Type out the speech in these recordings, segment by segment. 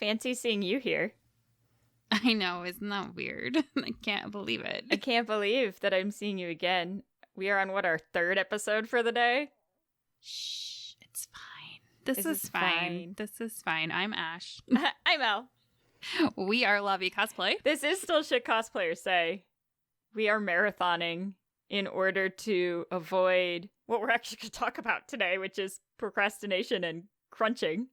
Fancy seeing you here. I know, isn't that weird? I can't believe it. I can't believe that I'm seeing you again. We are on, our third episode for the day? Shh, it's fine. This is fine. This is fine. I'm Ash. I'm Elle. We are Lobby Cosplay. This is still Shit Cosplayers Say. We are marathoning in order to avoid what we're actually going to talk about today, which is procrastination and crunching.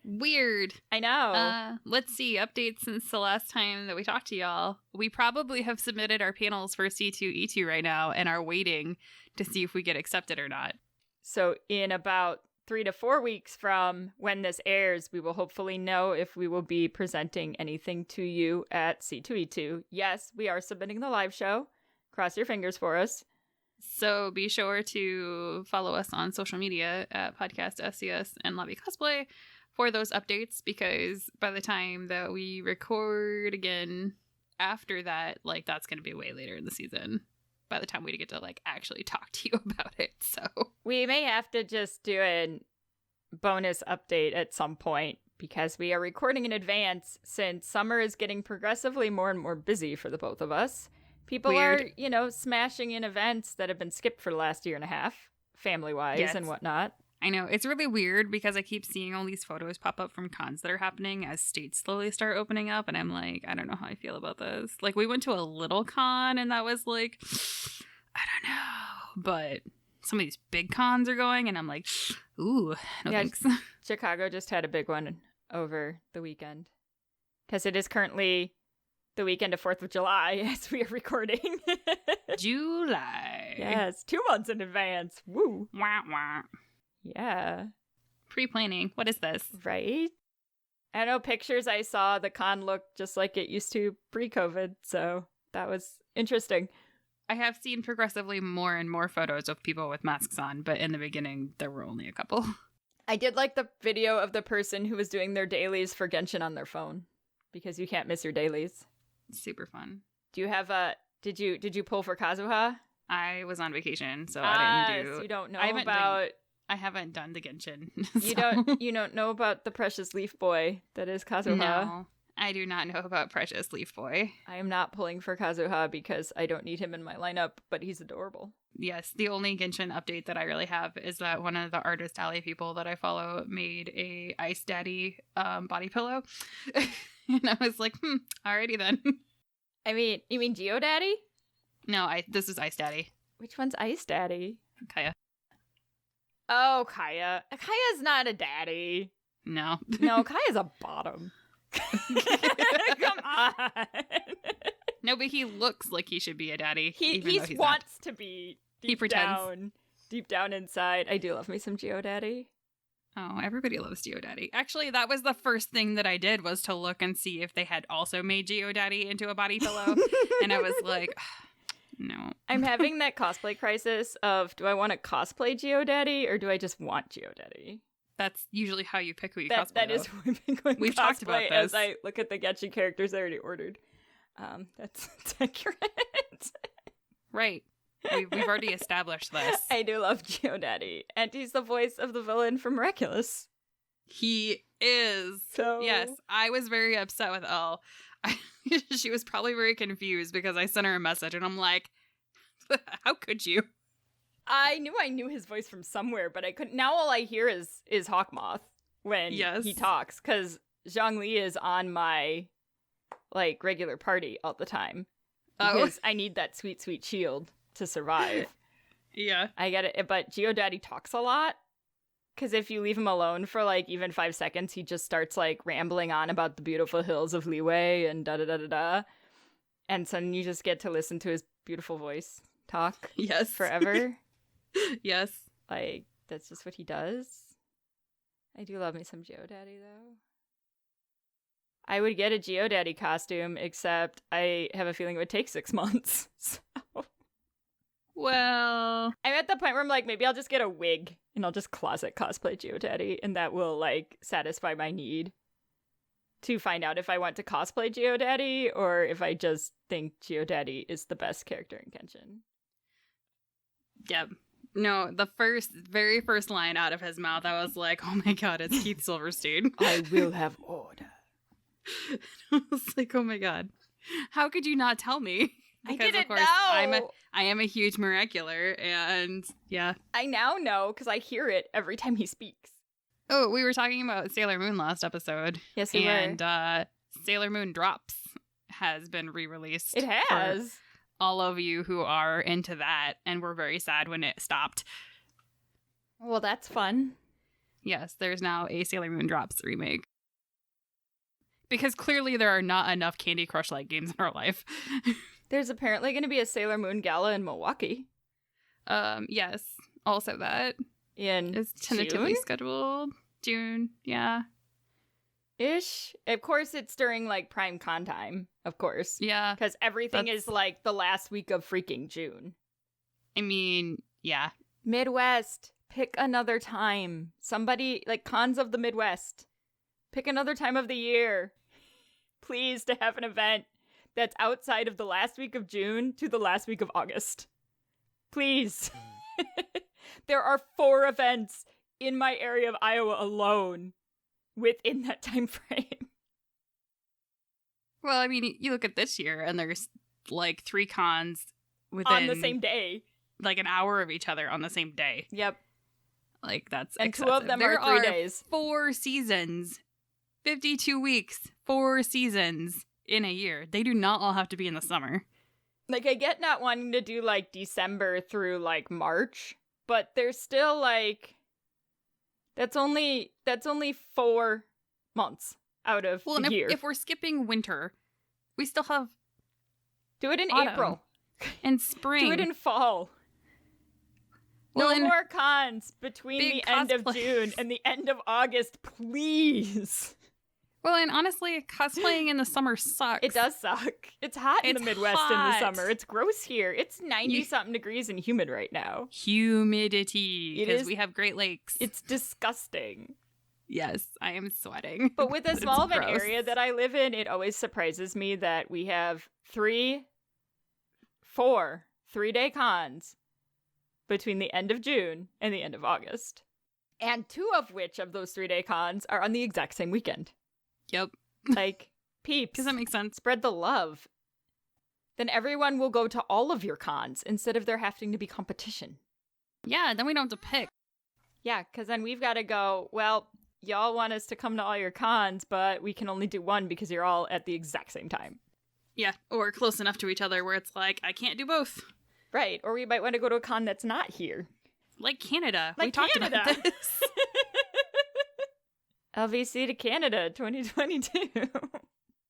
Weird. I know. Let's see. Updates since the last time that we talked to y'all. We probably have submitted our panels for C2E2 right now and are waiting to see if we get accepted or not. So in about 3 to 4 weeks from when this airs, we will hopefully know if we will be presenting anything to you at C2E2. Yes, we are submitting the live show. Cross your fingers for us. So be sure to follow us on social media at Podcast SCS and Lobby Cosplay for those updates, because by the time that we record again after that, like, that's going to be way later in the season. By the time we get to, like, actually talk to you about it, so. We may have to just do a bonus update at some point, because we are recording in advance since summer is getting progressively more and more busy for the both of us. People Weird. are, smashing in events that have been skipped for the last year and a half, family-wise and whatnot. I know. It's really weird because I keep seeing all these photos pop up from cons that are happening as states slowly start opening up. And I'm like, I don't know how I feel about this. Like, we went to a little con and that was like, I don't know. But some of these big cons are going and I'm like, ooh, no thanks. Chicago just had a big one over the weekend. Because it is currently the weekend of 4th of July as we are recording. July. Yes, 2 months in advance. Woo. Wah, wah. Yeah. Pre-planning. What is this? Right? I know pictures I saw, the con looked just like it used to pre-COVID, so that was interesting. I have seen progressively more and more photos of people with masks on, but in the beginning, there were only a couple. I did like the video of the person who was doing their dailies for Genshin on their phone, because you can't miss your dailies. Super fun. Do you have did you pull for Kazuha? I was on vacation, so I didn't do. So you don't know about. I haven't done the Genshin. You don't know about the precious leaf boy that is Kazuha? No, I do not know about precious leaf boy. I am not pulling for Kazuha because I don't need him in my lineup, but he's adorable. Yes, the only Genshin update that I really have is that one of the Artist Alley people that I follow made a Ice Daddy body pillow. And I was like, alrighty then. I mean, you mean Geodaddy? No, this is Ice Daddy. Which one's Ice Daddy? Kaya. Oh, Kaya. Kaya's not a daddy. No. No, Kaya's a bottom. Come on. No, but he looks like he should be a daddy. He wants to be deep down inside. I do love me some Geodaddy. Oh, everybody loves Geodaddy. Actually, that was the first thing that I did, was to look and see if they had also made Geodaddy into a body pillow. And I was like, no. I'm having that cosplay crisis of, do I want to cosplay Geodaddy or do I just want Geodaddy? That's usually how you pick who you cosplay. That is who I've been going We've talked about this. As I look at the Genshin characters I already ordered. That's accurate. Right. We've already established this. I do love Geodaddy. And he's the voice of the villain from Miraculous. He is. So yes, I was very upset with Elle. She was probably very confused because I sent her a message and I'm like, how could you? I knew his voice from somewhere, but I couldn't. Now all I hear is Hawkmoth when he talks, because Zhongli is on my regular party all the time. Because I need that sweet, sweet shield to survive. Yeah. I get it. But Geodaddy talks a lot. Because if you leave him alone for even 5 seconds, he just starts rambling on about the beautiful hills of Liyue and da-da-da-da-da. And so then you just get to listen to his beautiful voice talk. Yes. Forever. Yes. That's just what he does. I do love me some Geodaddy, though. I would get a Geodaddy costume, except I have a feeling it would take 6 months. So. Well, I'm at the point where I'm like, maybe I'll just get a wig and I'll just closet cosplay Geodaddy, and that will satisfy my need to find out if I want to cosplay Geodaddy or if I just think Geodaddy is the best character in Genshin. Yep. No, the very first line out of his mouth, I was like, oh my god, it's Keith Silverstein. I will have order. I was like, oh my god. How could you not tell me? Because, I didn't know. I am a huge Miracular, and yeah. I now know because I hear it every time he speaks. Oh, we were talking about Sailor Moon last episode. Yes, we were. And Sailor Moon Drops has been re-released. It has. For all of you who are into that, and were very sad when it stopped. Well, that's fun. Yes, there's now a Sailor Moon Drops remake. Because clearly there are not enough Candy Crush-like games in our life. There's apparently going to be a Sailor Moon Gala in Milwaukee. Yes. Also that. It's tentatively June? Scheduled. June, yeah. Ish. Of course, it's during, like, prime con time, of course. Yeah. Because everything is, like, the last week of freaking June. I mean, yeah. Midwest. Pick another time. Somebody, like, cons of the Midwest. Pick another time of the year. Please, to have an event that's outside of the last week of June to the last week of August. Please. There are 4 events in my area of Iowa alone within that time frame. Well, I mean, you look at this year, and there's, like, 3 cons within... On the same day. Like, an hour of each other on the same day. Yep. Like, that's and excessive. 2 of them there are 3 days. 4 seasons. 52 weeks. 4 seasons in a year. They do not all have to be in the summer. Like, I get not wanting to do, like, December through, like, March, but there's still, like... That's only 4 months out of the year. If we're skipping winter, we still have... Do it in autumn. April. And spring. Do it in fall. Well, no more cons between the end of June and the end of August, please. Well, and honestly, cosplaying in the summer sucks. It does suck. It's hot in the Midwest in the summer. It's gross here. It's 90-something degrees and humid right now. Humidity. Because we have Great Lakes. It's disgusting. Yes, I am sweating. But with as small of an area that I live in, it always surprises me that we have 4 3-day cons between the end of June and the end of August. And 2 of which of those 3-day cons are on the exact same weekend. Yep. Like, peeps. Does that make sense? Spread the love. Then everyone will go to all of your cons instead of there having to be competition. Yeah, then we don't have to pick. Yeah, because then we've got to go, well, y'all want us to come to all your cons, but we can only do one because you're all at the exact same time. Yeah, or close enough to each other where it's like, I can't do both. Right, or we might want to go to a con that's not here. Like Canada. Like we talked Canada. about this. LVC to Canada 2022.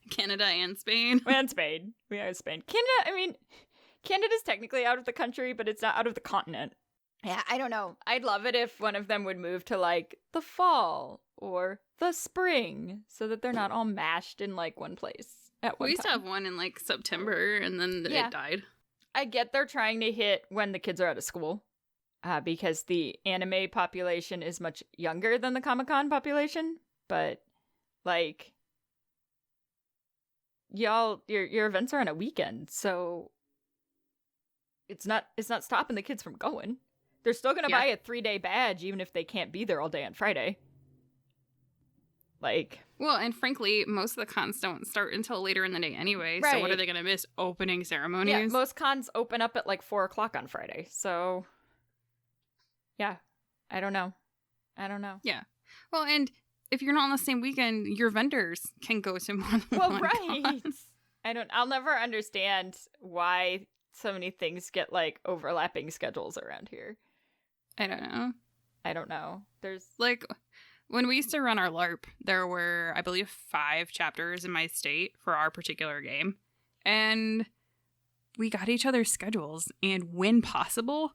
Canada and Spain. And Spain. We are Spain. Canada's technically out of the country, but it's not out of the continent. Yeah, I don't know. I'd love it if one of them would move to, like, the fall or the spring so that they're not all mashed in, like, one place at one time. We used to have one in, like, September, and then it died. I get they're trying to hit when the kids are out of school. Because the anime population is much younger than the Comic-Con population, but, like, y'all, your events are on a weekend, so it's not stopping the kids from going. They're still gonna buy a 3-day badge, even if they can't be there all day on Friday. Like, well, and frankly, most of the cons don't start until later in the day anyway, right. So what are they gonna miss? Opening ceremonies? Yeah, most cons open up at, like, 4 o'clock on Friday, so... Yeah, I don't know. Yeah. Well, and if you're not on the same weekend, your vendors can go to more than one right. con. I'll never understand why so many things get, like, overlapping schedules around here. I don't know. There's... Like, when we used to run our LARP, there were, I believe, 5 chapters in my state for our particular game. And we got each other's schedules. And when possible...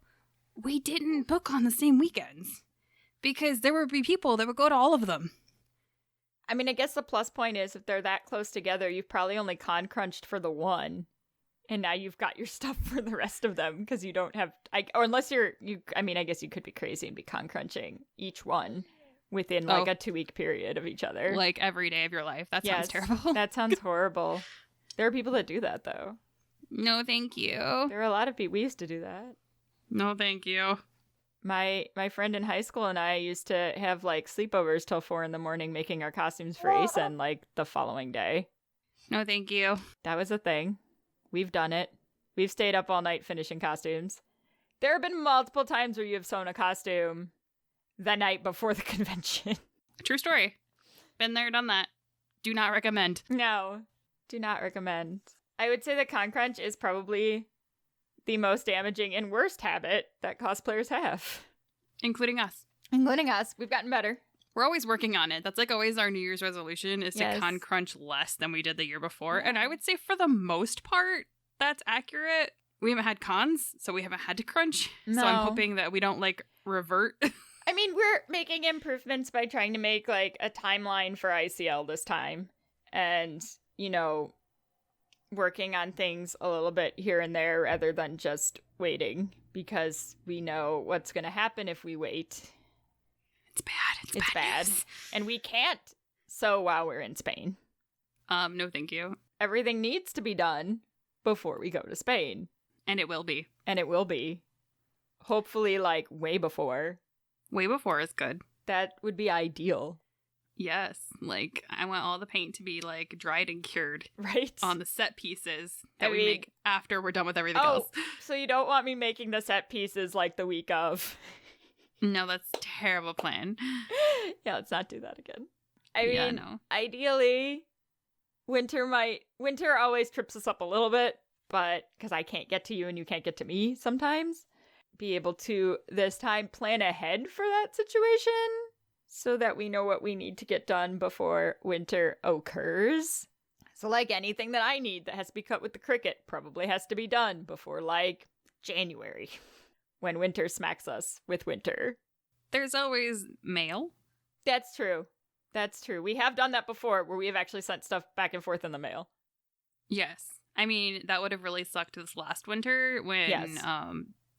we didn't book on the same weekends because there would be people that would go to all of them. I mean, I guess the plus point is if they're that close together, you've probably only con crunched for the one, and now you've got your stuff for the rest of them because you don't have, or unless I guess you could be crazy and be con crunching each one within like a 2-week period of each other. Like every day of your life. That sounds terrible. That sounds horrible. There are people that do that though. No, thank you. There are a lot of people. We used to do that. No, thank you. My friend in high school and I used to have like sleepovers till 4 a.m. making our costumes for ACEN like the following day. No, thank you. That was a thing. We've done it. We've stayed up all night finishing costumes. There have been multiple times where you have sewn a costume the night before the convention. True story. Been there, done that. Do not recommend. No, do not recommend. I would say that con crunch is probably the most damaging and worst habit that cosplayers have. Including us. Including us. We've gotten better. We're always working on it. That's like always our New Year's resolution is to con crunch less than we did the year before. Yeah. And I would say for the most part, that's accurate. We haven't had cons, so we haven't had to crunch. No. So I'm hoping that we don't like revert. I mean, we're making improvements by trying to make like a timeline for ICL this time. And, you know, working on things a little bit here and there rather than just waiting, because we know what's going to happen if we wait. It's bad. It's bad. And we can't sew while we're in Spain. No, thank you. Everything needs to be done before we go to Spain. And it will be. And it will be. Hopefully, like, way before. Way before is good. That would be ideal. Yes, like, I want all the paint to be, like, dried and cured. Right. On the set pieces that we make after we're done with everything else. So you don't want me making the set pieces, like, the week of? No, that's a terrible plan. Yeah, let's not do that again. I mean, ideally, winter always trips us up a little bit, but because I can't get to you and you can't get to me sometimes, be able to, this time, plan ahead for that situation, so that we know what we need to get done before winter occurs. So like anything that I need that has to be cut with the Cricut probably has to be done before like January, when winter smacks us with winter. There's always mail. That's true. That's true. We have done that before where we have actually sent stuff back and forth in the mail. Yes. I mean, that would have really sucked this last winter when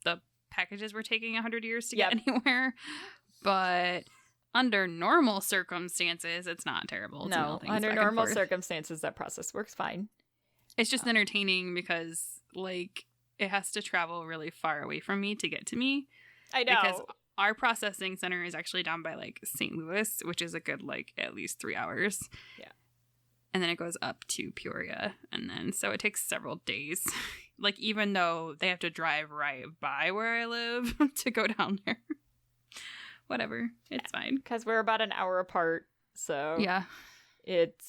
the packages were taking 100 years to get anywhere. But under normal circumstances, it's not terrible. No, under normal circumstances, that process works fine. It's just entertaining because, like, it has to travel really far away from me to get to me. I know. Because our processing center is actually down by, like, St. Louis, which is a good, like, at least 3 hours. Yeah. And then it goes up to Peoria. And then, so it takes several days. Like, even though they have to drive right by where I live to go down there. Whatever. It's fine. Because we're about an hour apart. So yeah, it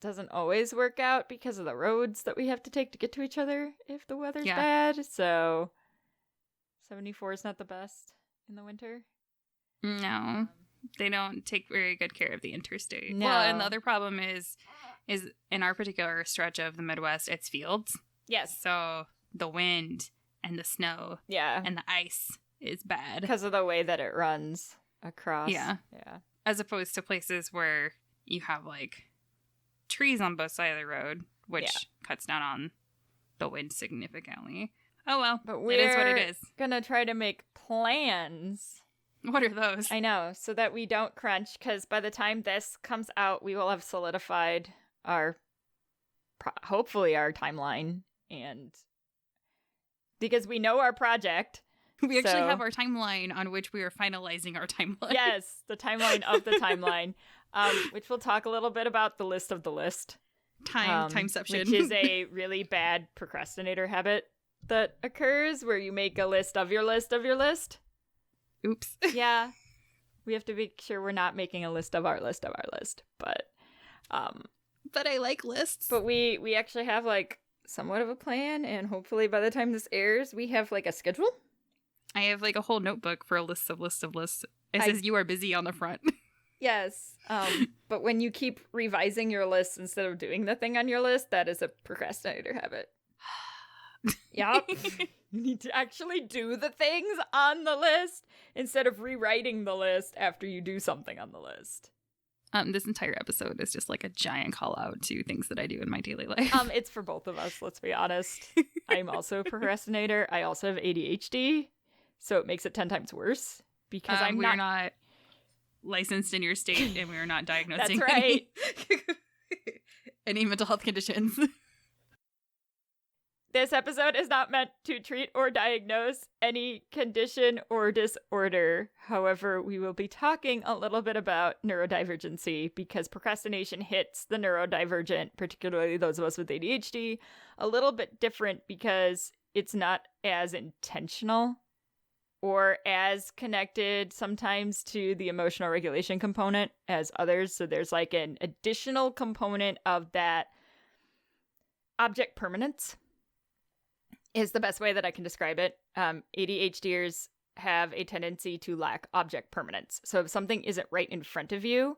doesn't always work out because of the roads that we have to take to get to each other if the weather's bad. So 74 is not the best in the winter. No. They don't take very good care of the interstate. No. Well, and the other problem is in our particular stretch of the Midwest, it's fields. Yes. So the wind and the snow and the ice is bad. Because of the way that it runs across. Yeah. As opposed to places where you have, like, trees on both sides of the road, which cuts down on the wind significantly. Oh, well. But it is what it is. Going to try to make plans. What are those? I know. So that we don't crunch, because by the time this comes out, we will have solidified hopefully our timeline. And because we know our project. We actually have our timeline on which we are finalizing our timeline. Yes, the timeline of the timeline, which we'll talk a little bit about the list of the list. Timeception. Which is a really bad procrastinator habit that occurs where you make a list of your list of your list. Oops. Yeah. We have to make sure we're not making a list of our list of our list. But I like lists. But we actually have like somewhat of a plan, and hopefully by the time this airs, we have like a schedule. I have like a whole notebook for a list of lists. It says you are busy on the front. Yes. But when you keep revising your list instead of doing the thing on your list, that is a procrastinator habit. Yep. You need to actually do the things on the list instead of rewriting the list after you do something on the list. This entire episode is just like a giant call out to things that I do in my daily life. It's for both of us, let's be honest. I'm also a procrastinator. I also have ADHD. So it makes it 10 times worse because we're not licensed in your state and we are not diagnosing That's right. any mental health conditions. This episode is not meant to treat or diagnose any condition or disorder. However, we will be talking a little bit about neurodivergency because procrastination hits the neurodivergent, particularly those of us with ADHD, a little bit different because it's not as intentional or as connected sometimes to the emotional regulation component as others. So there's like an additional component of that object permanence is the best way that I can describe it. ADHDers have a tendency to lack object permanence. So if something isn't right in front of you,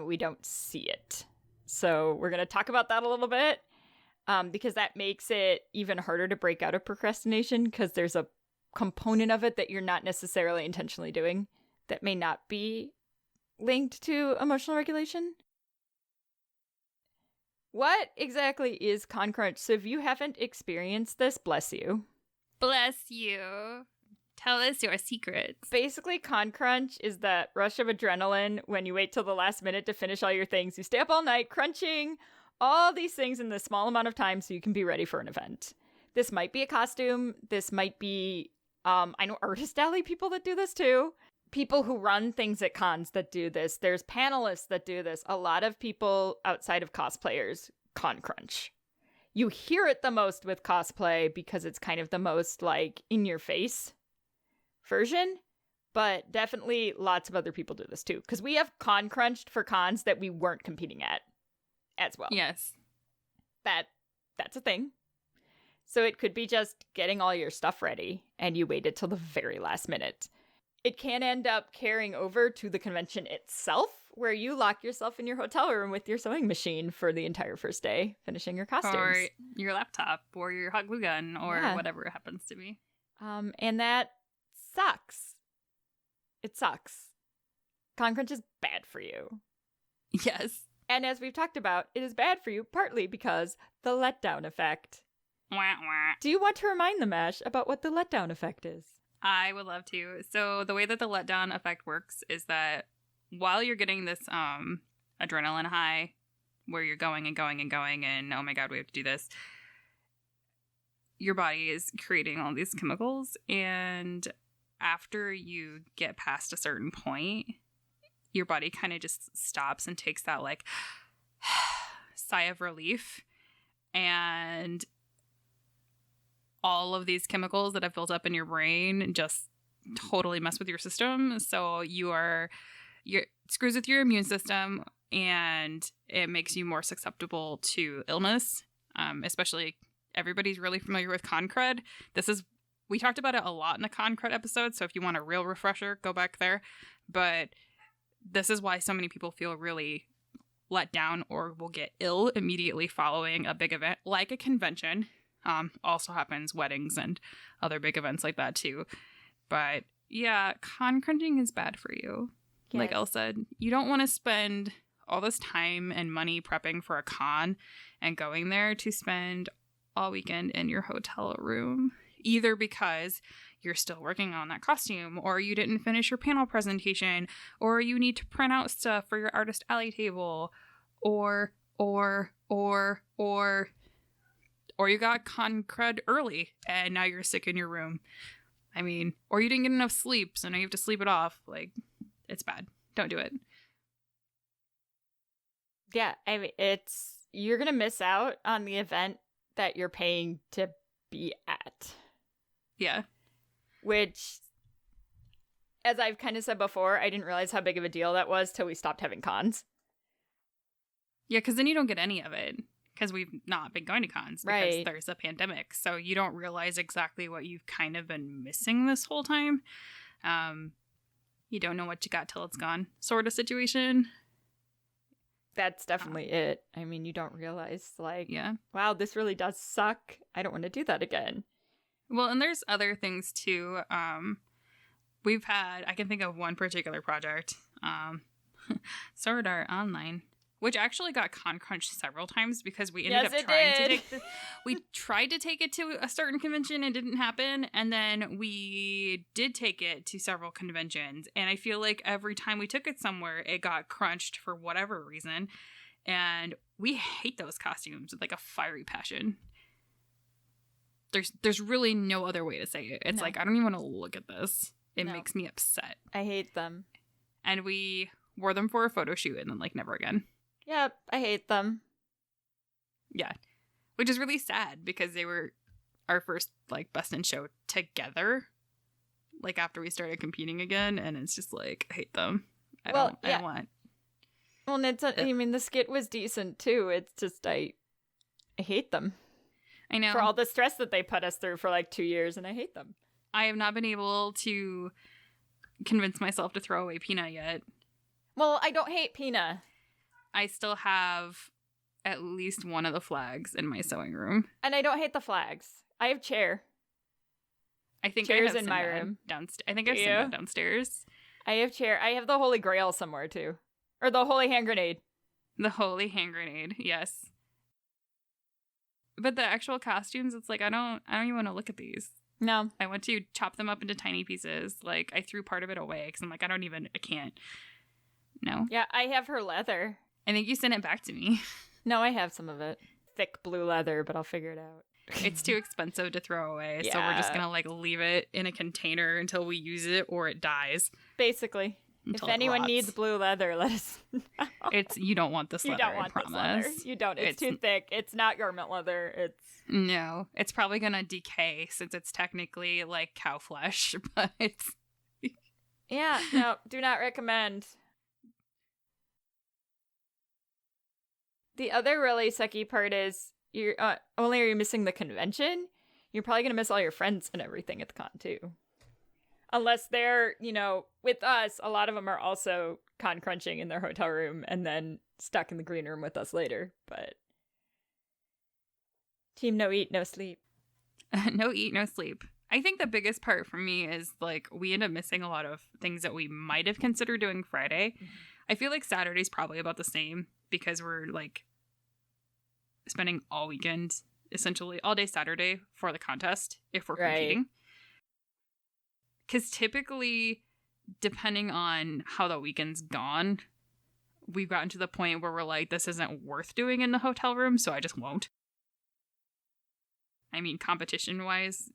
we don't see it. So we're going to talk about that a little bit because that makes it even harder to break out of procrastination because there's a component of it that you're not necessarily intentionally doing that may not be linked to emotional regulation. What exactly is con crunch? So if you haven't experienced this, bless you. Bless you. Tell us your secrets. Basically, con crunch is that rush of adrenaline when you wait till the last minute to finish all your things. You stay up all night crunching all these things in the small amount of time so you can be ready for an event. This might be a costume. This might be, I know artist alley people that do this too. People who run things at cons that do this. There's panelists that do this. A lot of people outside of cosplayers con crunch. You hear it the most with cosplay because it's kind of the most like in your face version, but definitely lots of other people do this too because we have con crunched for cons that we weren't competing at as well. Yes. That's a thing. So it could be just getting all your stuff ready and you waited till the very last minute. It can end up carrying over to the convention itself, where you lock yourself in your hotel room with your sewing machine for the entire first day, finishing your costumes. Or your laptop, or your hot glue gun, or whatever it happens to be. And that sucks. It sucks. Con crunch is bad for you. Yes. And as we've talked about, it is bad for you partly because the letdown effect. Wah, wah. Do you want to remind them, Ash, about what the letdown effect is? I would love to. So the way that the letdown effect works is that while you're getting this adrenaline high where you're going and going and going and oh my god, we have to do this, your body is creating all these chemicals, and after you get past a certain point, your body kind of just stops and takes that like sigh of relief, and all of these chemicals that have built up in your brain just totally mess with your system. So you're screws with your immune system, and it makes you more susceptible to illness. Especially everybody's really familiar with con crud. We talked about it a lot in the con crud episode. So if you want a real refresher, go back there. But this is why so many people feel really let down or will get ill immediately following a big event like a convention. Also happens weddings and other big events like that too. But yeah, con crunching is bad for you. Yes. Like Elle said, you don't want to spend all this time and money prepping for a con and going there to spend all weekend in your hotel room. Either because you're still working on that costume, or you didn't finish your panel presentation, or you need to print out stuff for your artist alley table, or you got con crud early and now you're sick in your room. I mean, or you didn't get enough sleep, so now you have to sleep it off. Like, it's bad. Don't do it. Yeah, I mean, you're going to miss out on the event that you're paying to be at. Yeah. Which, as I've kind of said before, I didn't realize how big of a deal that was till we stopped having cons. Yeah, because then you don't get any of it. Because we've not been going to cons because there's a pandemic. So you don't realize exactly what you've kind of been missing this whole time. You don't know what you got till it's gone sort of situation. That's definitely it. I mean, you don't realize, like, wow, this really does suck. I don't want to do that again. Well, and there's other things too. We've had, I can think of one particular project, Sword Art Online, which actually got con crunched several times because we ended up trying to take we tried to take it to a certain convention and it didn't happen, and then we did take it to several conventions, and I feel like every time we took it somewhere it got crunched for whatever reason, and we hate those costumes with like a fiery passion. there's really no other way to say it. It's like, I don't even want to look at this. It makes me upset. I hate them. And we wore them for a photo shoot and then, like, never again. Yep, I hate them. Yeah. Which is really sad because they were our first, like, Best in Show together. Like, after we started competing again. And it's just like, I hate them. I don't want. Well, and I mean, the skit was decent, too. It's just, I hate them. I know. For all the stress that they put us through for, like, 2 years, and I hate them. I have not been able to convince myself to throw away Pina yet. Well, I don't hate Pina. I still have at least one of the flags in my sewing room. And I don't hate the flags. I have Chair. I think Chair's I have in my room. Downstairs. I think I have Sinbad downstairs. I have Chair. I have the Holy Grail somewhere, too. Or the Holy Hand Grenade. The Holy Hand Grenade, yes. But the actual costumes, it's like, I don't even want to look at these. No. I want to chop them up into tiny pieces. Like, I threw part of it away because I'm like, I can't. No. Yeah, I have her leather. I think you sent it back to me. No, I have some of it. Thick blue leather, but I'll figure it out. It's too expensive to throw away, so we're just gonna, like, leave it in a container until we use it or it dies. Basically. If anyone needs blue leather, let us know. You don't want this leather, I promise. This leather. You don't. It's too thick. It's not garment leather. No. It's probably gonna decay since it's technically, like, cow flesh, but it's... Yeah, no, do not recommend. The other really sucky part is you're only are you missing the convention, you're probably going to miss all your friends and everything at the con too. Unless they're, with us, a lot of them are also con crunching in their hotel room and then stuck in the green room with us later. But team no eat, no sleep. No eat, no sleep. I think the biggest part for me is, like, we end up missing a lot of things that we might have considered doing Friday. Mm-hmm. I feel like Saturday's probably about the same because we're, like, spending all weekend, essentially all day Saturday for the contest if we're competing. Because typically, depending on how the weekend's gone, we've gotten to the point where we're like, this isn't worth doing in the hotel room, so I just won't. I mean, competition-wise,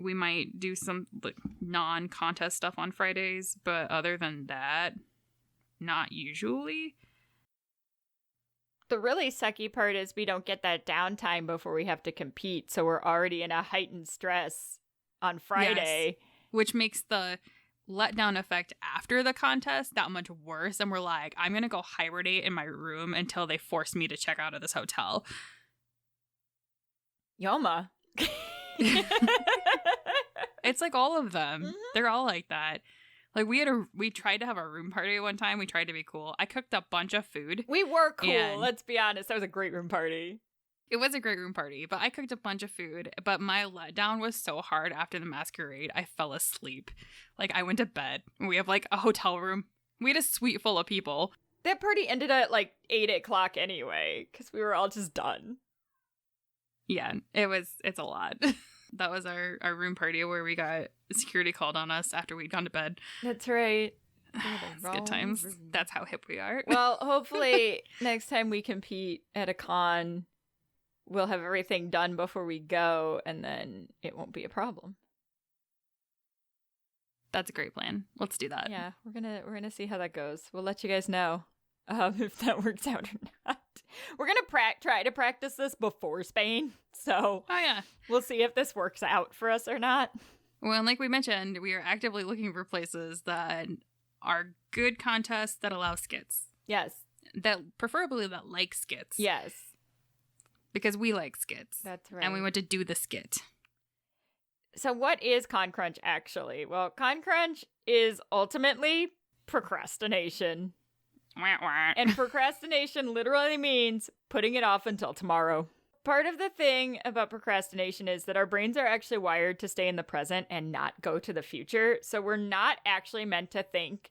we might do some, like, non-contest stuff on Fridays, but other than that, not usually. The really sucky part is we don't get that downtime before we have to compete, so we're already in a heightened stress on Friday. Yes. Which makes the letdown effect after the contest that much worse, and we're like, I'm gonna go hibernate in my room until they force me to check out of this hotel. Yoma. It's like all of them. Mm-hmm. They're all like that. Like, we tried to have a room party one time. We tried to be cool. I cooked a bunch of food. We were cool, let's be honest. That was a great room party. It was a great room party, but I cooked a bunch of food. But my letdown was so hard after the masquerade, I fell asleep. Like, I went to bed. We have, like, a hotel room. We had a suite full of people. That party ended at, like, 8 o'clock anyway, because we were all just done. Yeah, it's a lot. That was our room party where we got security called on us after we'd gone to bed. That's right. It's good times. That's how hip we are. Well, hopefully next time we compete at a con, we'll have everything done before we go, and then it won't be a problem. That's a great plan. Let's do that. Yeah, we're gonna see how that goes. We'll let you guys know if that works out or not. We're gonna try to practice this before Spain, so we'll see if this works out for us or not. Well, and like we mentioned, we are actively looking for places that are good contests that allow skits. Yes. Preferably that like skits. Yes. Because we like skits. That's right. And we want to do the skit. So what is Con Crunch actually? Well, Con Crunch is ultimately procrastination. And procrastination literally means putting it off until tomorrow. Part of the thing about procrastination is that our brains are actually wired to stay in the present and not go to the future. So we're not actually meant to think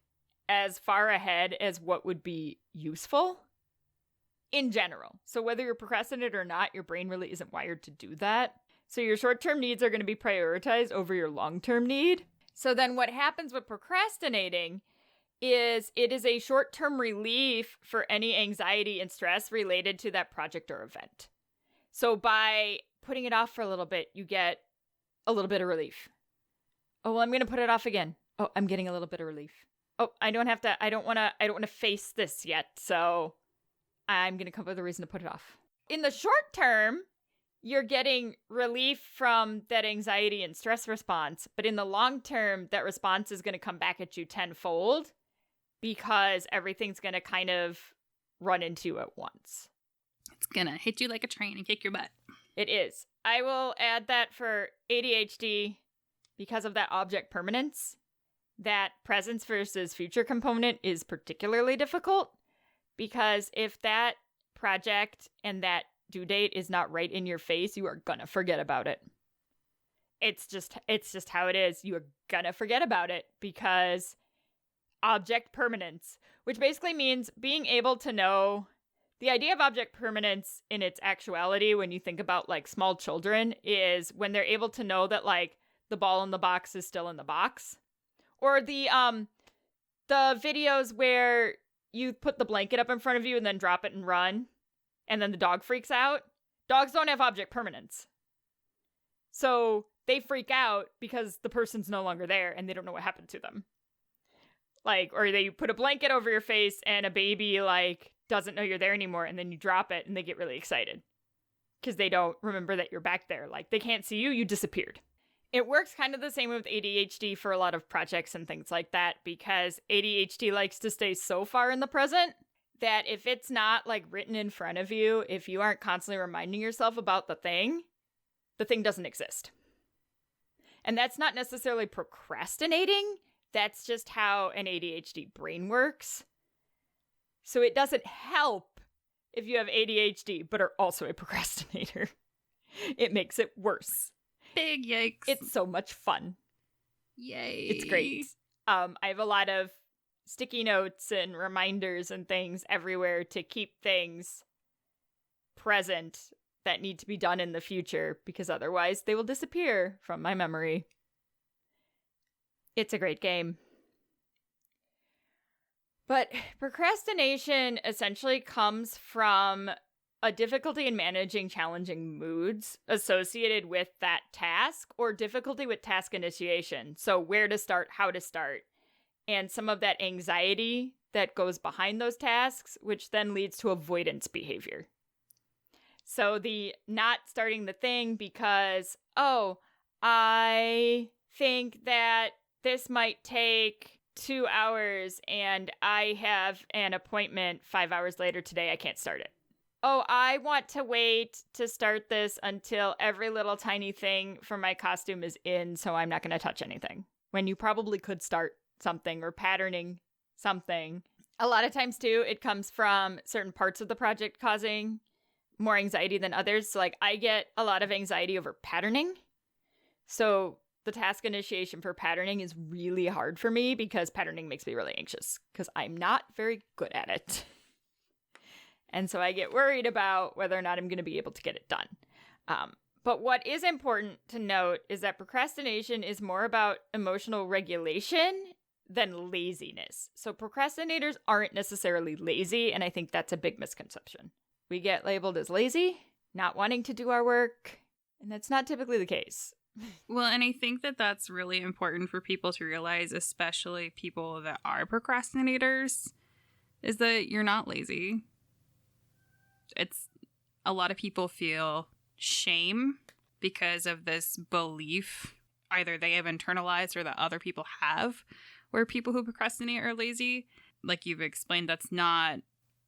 as far ahead as what would be useful in general. So whether you're procrastinating or not, your brain really isn't wired to do that. So your short-term needs are going to be prioritized over your long-term need. So then what happens with procrastinating is it is a short-term relief for any anxiety and stress related to that project or event. So by putting it off for a little bit, you get a little bit of relief. Oh, well, I'm going to put it off again. Oh, I'm getting a little bit of relief. Oh, I don't want to face this yet. So I'm going to come up with a reason to put it off. In the short term, you're getting relief from that anxiety and stress response. But in the long term, that response is going to come back at you tenfold because everything's going to kind of run into you at once. It's going to hit you like a train and kick your butt. It is. I will add that for ADHD, because of that object permanence, that presence versus future component is particularly difficult, because if that project and that due date is not right in your face, you are gonna forget about it. It's just how it is. You are gonna forget about it because object permanence, which basically means being able to know. The idea of object permanence in its actuality, when you think about like small children, is when they're able to know that like the ball in the box is still in the box. Or the videos where you put the blanket up in front of you and then drop it and run, and then the dog freaks out. Dogs don't have object permanence. So they freak out because the person's no longer there and they don't know what happened to them. Like, or they put a blanket over your face and a baby like doesn't know you're there anymore, and then you drop it and they get really excited because they don't remember that you're back there. Like, they can't see you, you disappeared. It works kind of the same with ADHD for a lot of projects and things like that, because ADHD likes to stay so far in the present that if it's not like written in front of you, if you aren't constantly reminding yourself about the thing doesn't exist. And that's not necessarily procrastinating. That's just how an ADHD brain works. So it doesn't help if you have ADHD but are also a procrastinator. It makes it worse. Big yikes. It's so much fun. Yay. It's great. I have a lot of sticky notes and reminders and things everywhere to keep things present that need to be done in the future, because otherwise they will disappear from my memory. It's a great game. But procrastination essentially comes from a difficulty in managing challenging moods associated with that task, or difficulty with task initiation. So where to start, how to start, and some of that anxiety that goes behind those tasks, which then leads to avoidance behavior. So the not starting the thing because, oh, I think that this might take 2 hours and I have an appointment 5 hours later today, I can't start it. Oh, I want to wait to start this until every little tiny thing for my costume is in, so I'm not going to touch anything. When you probably could start something or patterning something. A lot of times, too, it comes from certain parts of the project causing more anxiety than others. So, like, I get a lot of anxiety over patterning. So the task initiation for patterning is really hard for me because patterning makes me really anxious because I'm not very good at it. And so I get worried about whether or not I'm going to be able to get it done. But what is important to note is that procrastination is more about emotional regulation than laziness. So procrastinators aren't necessarily lazy, and I think that's a big misconception. We get labeled as lazy, not wanting to do our work, and that's not typically the case. Well, and I think that that's really important for people to realize, especially people that are procrastinators, is that you're not lazy. It's a lot of people feel shame because of this belief either they have internalized or that other people have, where people who procrastinate are lazy. Like you've explained, that's not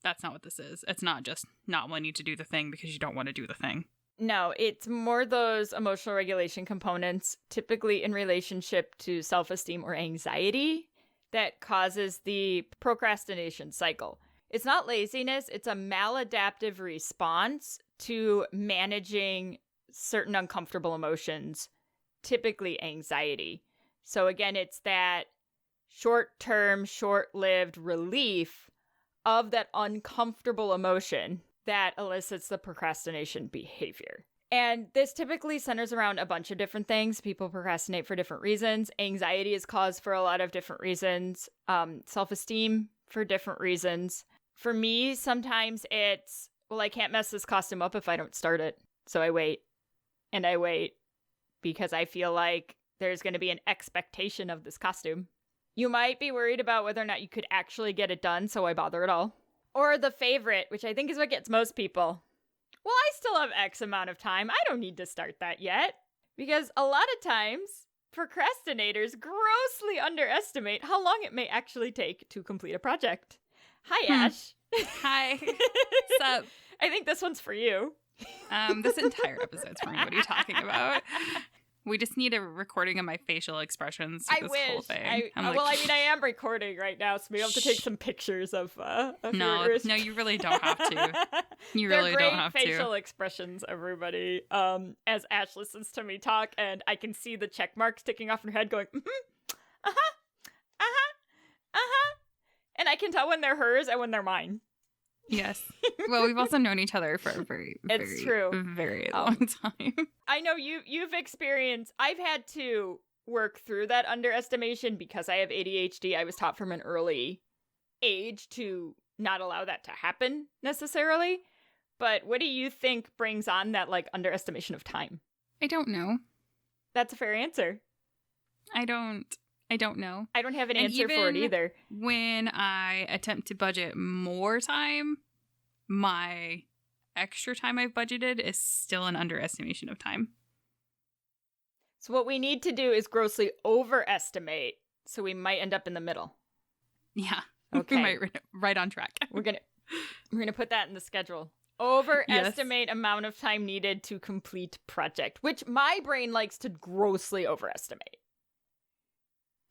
what this is. It's not just not wanting to do the thing because you don't want to do the thing. No, it's more those emotional regulation components, typically in relationship to self-esteem or anxiety, that causes the procrastination cycle. It's not laziness, it's a maladaptive response to managing certain uncomfortable emotions, typically anxiety. So again, it's that short-term, short-lived relief of that uncomfortable emotion that elicits the procrastination behavior. And this typically centers around a bunch of different things. People procrastinate for different reasons. Anxiety is caused for a lot of different reasons. Self-esteem for different reasons. For me, sometimes it's, well, I can't mess this costume up if I don't start it, so I wait. and I wait because I feel like there's going to be an expectation of this costume. You might be worried about whether or not you could actually get it done, so why bother at all? Or the favorite, which I think is what gets most people. Well, I still have X amount of time. I don't need to start that yet. Because a lot of times, procrastinators grossly underestimate how long it may actually take to complete a project. Hi, Ash. Hi. What's up? I think this one's for you. This entire episode's for me. What are you talking about? We just need a recording of my facial expressions for this whole thing. I am recording right now, so we have to take some pictures of yours. No, you really don't have to. You really don't have to. They're great facial expressions, everybody. As Ash listens to me talk, and I can see the check marks ticking off in her head going, and I can tell when they're hers and when they're mine. Yes. Well, we've also known each other for a very long time. I know you've experienced, I've had to work through that underestimation because I have ADHD. I was taught from an early age to not allow that to happen necessarily. But what do you think brings on that like underestimation of time? I don't know. That's a fair answer. I don't know. I don't have an answer for it either. When I attempt to budget more time, my extra time I've budgeted is still an underestimation of time. So what we need to do is grossly overestimate, so we might end up in the middle. Yeah. Okay. We might right on track. We're gonna put that in the schedule. Overestimate amount of time needed to complete project, which my brain likes to grossly overestimate.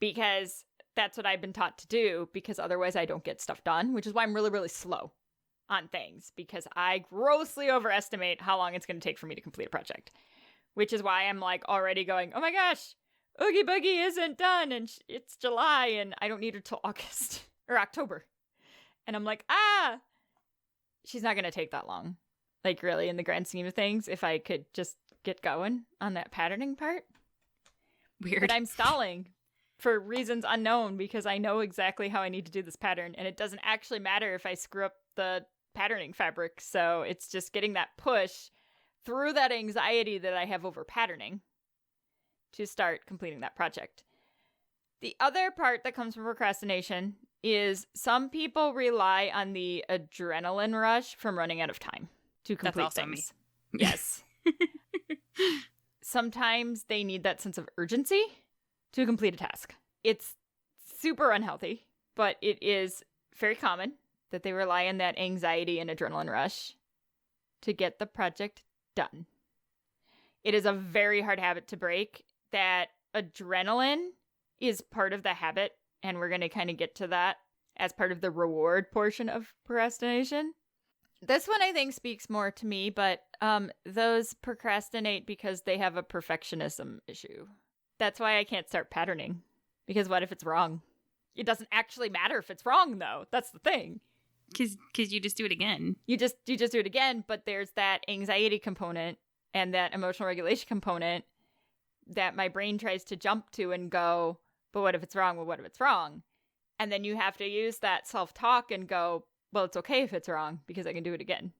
Because that's what I've been taught to do, because otherwise I don't get stuff done, which is why I'm really, really slow on things, because I grossly overestimate how long it's going to take for me to complete a project, which is why I'm like already going, oh my gosh, Oogie Boogie isn't done, and it's July, and I don't need her till August or October. And I'm like, she's not going to take that long. Like really, in the grand scheme of things, if I could just get going on that patterning part. Weird. But I'm stalling. For reasons unknown, because I know exactly how I need to do this pattern, and it doesn't actually matter if I screw up the patterning fabric, so it's just getting that push through that anxiety that I have over patterning to start completing that project. The other part that comes from procrastination is some people rely on the adrenaline rush from running out of time to complete That's also things. Me. Yes. Sometimes they need that sense of urgency to complete a task. It's super unhealthy, but it is very common that they rely on that anxiety and adrenaline rush to get the project done. It is a very hard habit to break. That adrenaline is part of the habit, and we're going to kind of get to that as part of the reward portion of procrastination. This one I think speaks more to me, but those procrastinate because they have a perfectionism issue. That's why I can't start patterning. Because what if it's wrong? It doesn't actually matter if it's wrong, though. That's the thing. Because you just do it again. You just do it again, but there's that anxiety component and that emotional regulation component that my brain tries to jump to and go, but what if it's wrong? Well, what if it's wrong? And then you have to use that self-talk and go, well, it's okay if it's wrong because I can do it again.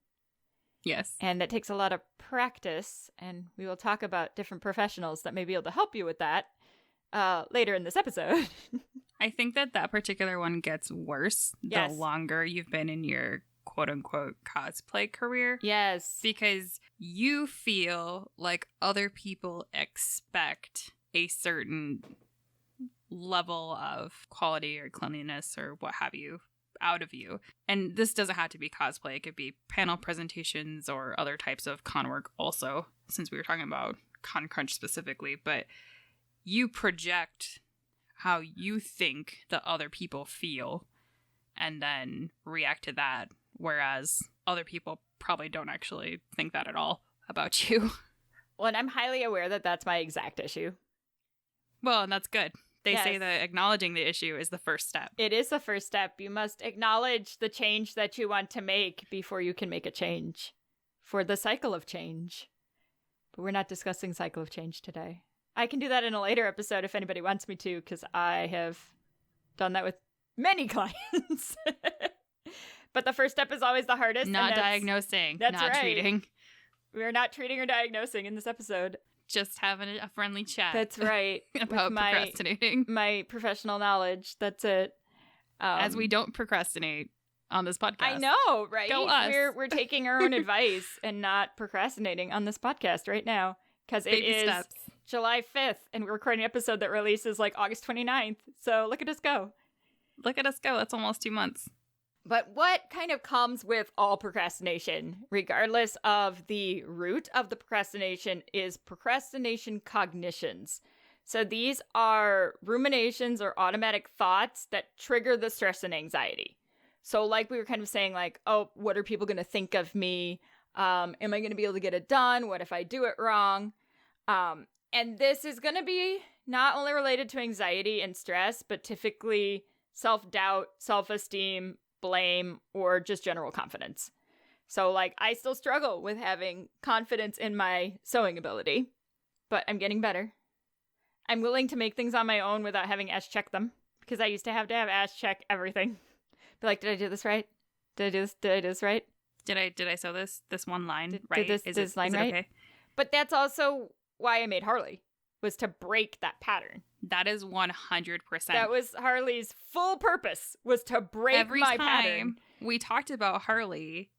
Yes. And that takes a lot of practice, and we will talk about different professionals that may be able to help you with that later in this episode. I think that particular one gets worse the longer you've been in your quote-unquote cosplay career. Yes. Because you feel like other people expect a certain level of quality or cleanliness or what have you out of you. And this doesn't have to be cosplay. It could be panel presentations or other types of con work also, since we were talking about Con Crunch specifically. But you project how you think the other people feel and then react to that, whereas other people probably don't actually think that at all about you. Well, and I'm highly aware that that's my exact issue. Well, and that's good. They say that acknowledging the issue is the first step. It is the first step. You must acknowledge the change that you want to make before you can make a change for the cycle of change. But we're not discussing cycle of change today. I can do that in a later episode if anybody wants me to, because I have done that with many clients. But the first step is always the hardest. Not diagnosing, not treating. We're not treating or diagnosing in this episode. Just having a friendly chat. That's right. About procrastinating. My professional knowledge. That's it. As we don't procrastinate on this podcast. I know, right? Go us. We're taking our own advice and not procrastinating on this podcast right now. Because it is steps. July 5th, and we're recording an episode that releases like August 29th. So look at us go. Look at us go. That's almost 2 months. But what kind of comes with all procrastination, regardless of the root of the procrastination, is procrastination cognitions. So these are ruminations or automatic thoughts that trigger the stress and anxiety. So like we were kind of saying, like, oh, what are people going to think of me? Am I going to be able to get it done? What if I do it wrong? And this is going to be not only related to anxiety and stress, but typically self-doubt, self-esteem, blame, or just general confidence. So, like, I still struggle with having confidence in my sewing ability, but I'm getting better. I'm willing to make things on my own without having Ash check them, because I used to have Ash check everything. Be like, did I do this right? Did I do this right? Did I sew this one line right? Is this line right? Okay? But that's also why I made Harley, was to break that pattern. That is 100%. That was Harley's full purpose, was to break my pattern. Every time we talked about Harley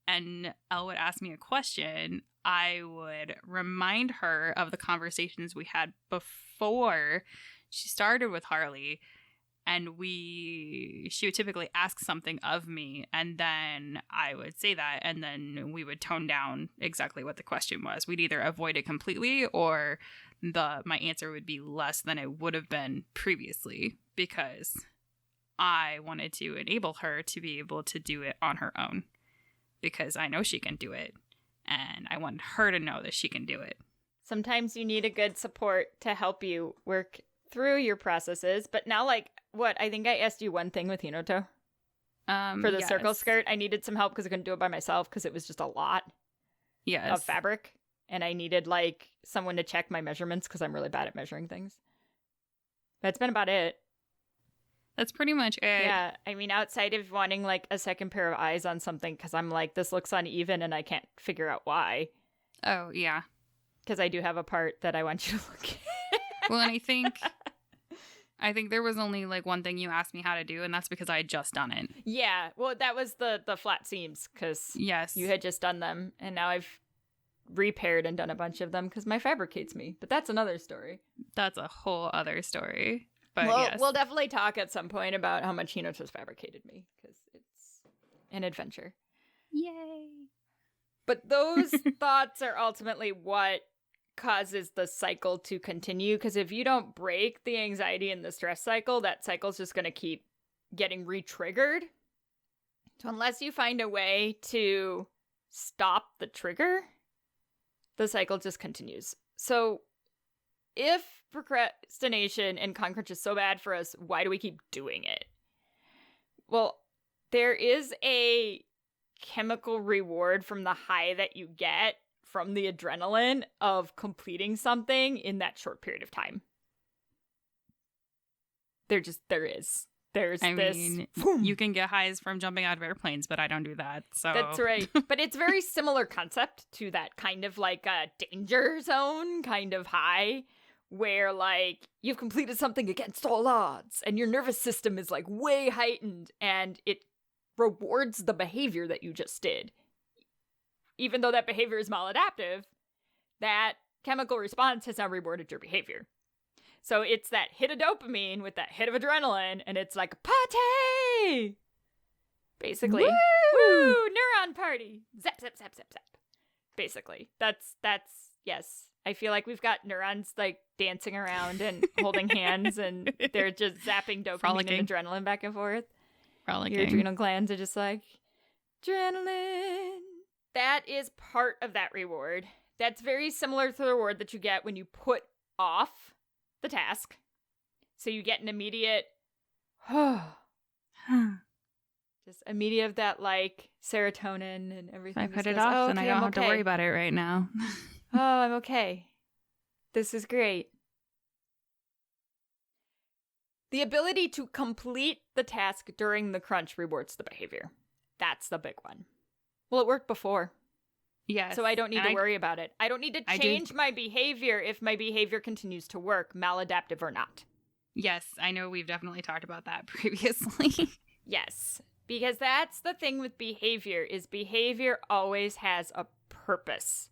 and Elle would ask me a question, I would remind her of the conversations we had before she started with Harley. And she would typically ask something of me, and then I would say that, and then we would tone down exactly what the question was. We'd either avoid it completely, or my answer would be less than it would have been previously, because I wanted to enable her to be able to do it on her own, because I know she can do it, and I want her to know that she can do it. Sometimes you need a good support to help you work through your processes, but now, like, what? I think I asked you one thing with Hinoto. For the circle skirt, I needed some help because I couldn't do it by myself because it was just a lot of fabric. And I needed, like, someone to check my measurements because I'm really bad at measuring things. That's been about it. That's pretty much it. Yeah. I mean, outside of wanting, like, a second pair of eyes on something because I'm like, this looks uneven and I can't figure out why. Oh, yeah. Because I do have a part that I want you to look at. Well, and I think there was only, like, one thing you asked me how to do, and that's because I had just done it. Yeah, well, that was the flat seams, because you had just done them, and now I've repaired and done a bunch of them because my fabric hates me. But that's another story. That's a whole other story. But we'll definitely talk at some point about how much Hinoto's fabricated me, because it's an adventure. Yay! But those thoughts are ultimately what causes the cycle to continue, because if you don't break the anxiety and the stress cycle, that cycle's just going to keep getting re-triggered. So unless you find a way to stop the trigger, the cycle just continues. So if procrastination and con crunch is so bad for us, why do we keep doing it? Well, there is a chemical reward from the high that you get from the adrenaline of completing something in that short period of time. There is. I mean, you can get highs from jumping out of airplanes, but I don't do that. So that's right. But it's very similar concept to that kind of like a danger zone kind of high, where like you've completed something against all odds and your nervous system is like way heightened and it rewards the behavior that you just did. Even though that behavior is maladaptive, that chemical response has now rewarded your behavior. So it's that hit of dopamine with that hit of adrenaline, and it's like a party! Basically. Woo! Neuron party! Zap, zap, zap, zap, zap. Basically. That's, yes. I feel like we've got neurons, like, dancing around and holding hands, and they're just zapping dopamine and adrenaline back and forth. Frolicking. Your adrenal glands are just like, adrenaline. That is part of that reward. That's very similar to the reward that you get when you put off the task. So you get an immediate, just immediate of that, like, serotonin and everything. I put it off, and I don't have to worry about it right now. Oh, I'm okay. This is great. The ability to complete the task during the crunch rewards the behavior. That's the big one. Well, it worked before. Yes. So I don't need to worry about it. I don't need to change my behavior if my behavior continues to work, maladaptive or not. Yes, I know we've definitely talked about that previously. Yes, because that's the thing with behavior, is behavior always has a purpose.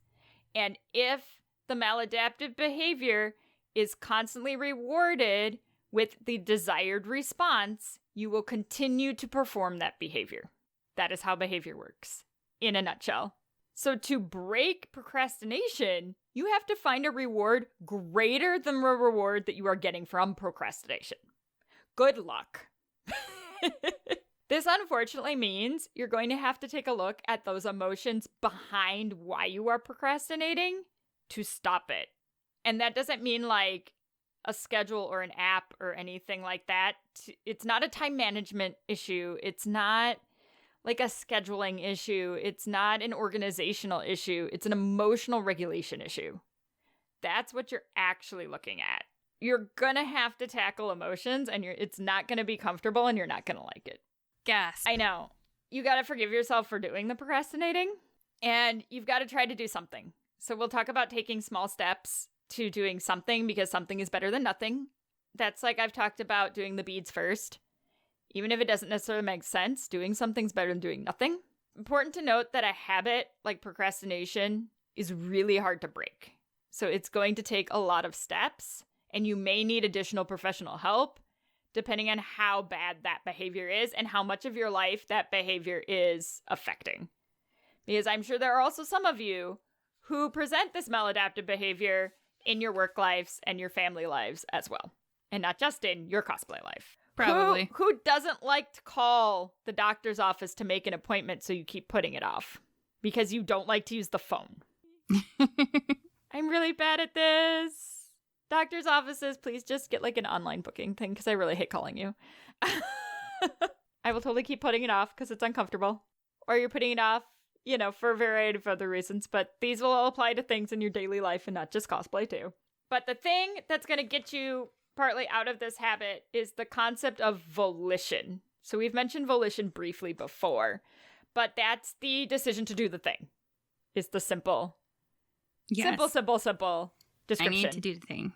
And if the maladaptive behavior is constantly rewarded with the desired response, you will continue to perform that behavior. That is how behavior works, in a nutshell. So to break procrastination, you have to find a reward greater than the reward that you are getting from procrastination. Good luck. This unfortunately means you're going to have to take a look at those emotions behind why you are procrastinating to stop it. And that doesn't mean like a schedule or an app or anything like that. It's not a time management issue. It's not like a scheduling issue. It's not an organizational issue. It's an emotional regulation issue. That's what you're actually looking at. You're gonna have to tackle emotions, and it's not gonna be comfortable, and you're not gonna like it. Gasp. I know. You gotta forgive yourself for doing the procrastinating, and you've got to try to do something. So we'll talk about taking small steps to doing something, because something is better than nothing. That's like I've talked about doing the beads first. Even if it doesn't necessarily make sense, doing something's better than doing nothing. Important to note that a habit like procrastination is really hard to break. So it's going to take a lot of steps, and you may need additional professional help depending on how bad that behavior is and how much of your life that behavior is affecting. Because I'm sure there are also some of you who present this maladaptive behavior in your work lives and your family lives as well. And not just in your cosplay life. Probably. Who doesn't like to call the doctor's office to make an appointment so you keep putting it off? Because you don't like to use the phone. I'm really bad at this. Doctor's offices, please just get like an online booking thing, because I really hate calling you. I will totally keep putting it off because it's uncomfortable. Or you're putting it off, for a variety of other reasons, but these will all apply to things in your daily life and not just cosplay too. But the thing that's going to get you partly out of this habit is the concept of volition. So we've mentioned volition briefly before, but that's the decision to do the thing. It's the simple description. I need to do the thing.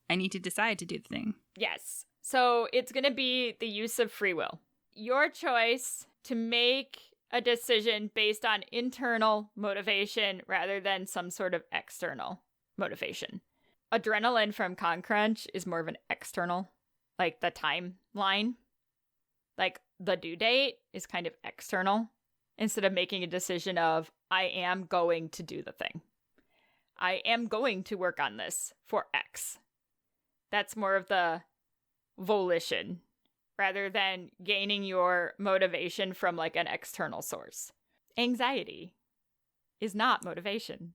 I need to decide to do the thing. Yes. So it's going to be the use of free will. Your choice to make a decision based on internal motivation rather than some sort of external motivation. Adrenaline from ConCrunch is more of an external, like the timeline. Like the due date is kind of external instead of making a decision of, I am going to do the thing. I am going to work on this for X. That's more of the volition rather than gaining your motivation from like an external source. Anxiety is not motivation.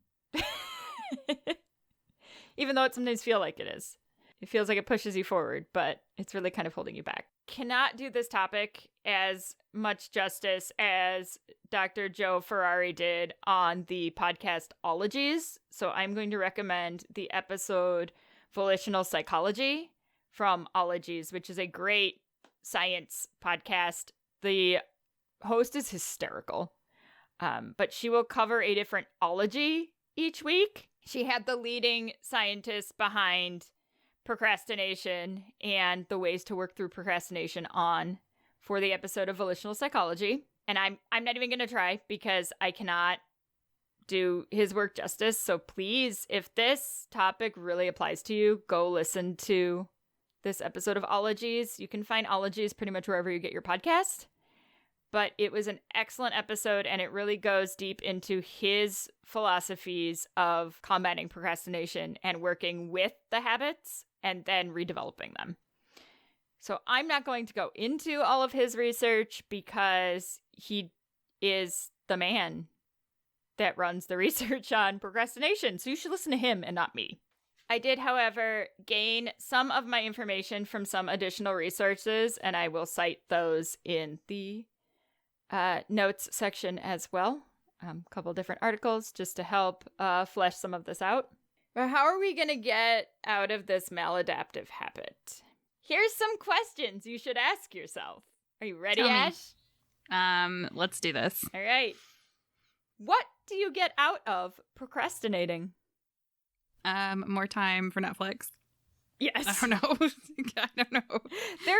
Even though it sometimes feels like it is. It feels like it pushes you forward, but it's really kind of holding you back. Cannot do this topic as much justice as Dr. Joe Ferrari did on the podcast Ologies. So I'm going to recommend the episode Volitional Psychology from Ologies, which is a great science podcast. The host is hysterical, but she will cover a different ology each week. She had the leading scientists behind procrastination and the ways to work through procrastination on for the episode of Volitional Psychology. And I'm not even going to try because I cannot do his work justice. So please, if this topic really applies to you, go listen to this episode of Ologies. You can find Ologies pretty much wherever you get your podcast. But it was an excellent episode, and it really goes deep into his philosophies of combating procrastination and working with the habits and then redeveloping them. So I'm not going to go into all of his research because he is the man that runs the research on procrastination. So you should listen to him and not me. I did, however, gain some of my information from some additional resources, and I will cite those in the notes section as well. A couple different articles just to help flesh some of this out. But how are we going to get out of this maladaptive habit? Here's some questions you should ask yourself. Are you ready, Ash? Let's do this. All right. What do you get out of procrastinating? More time for Netflix. Yes. I don't know. I don't know.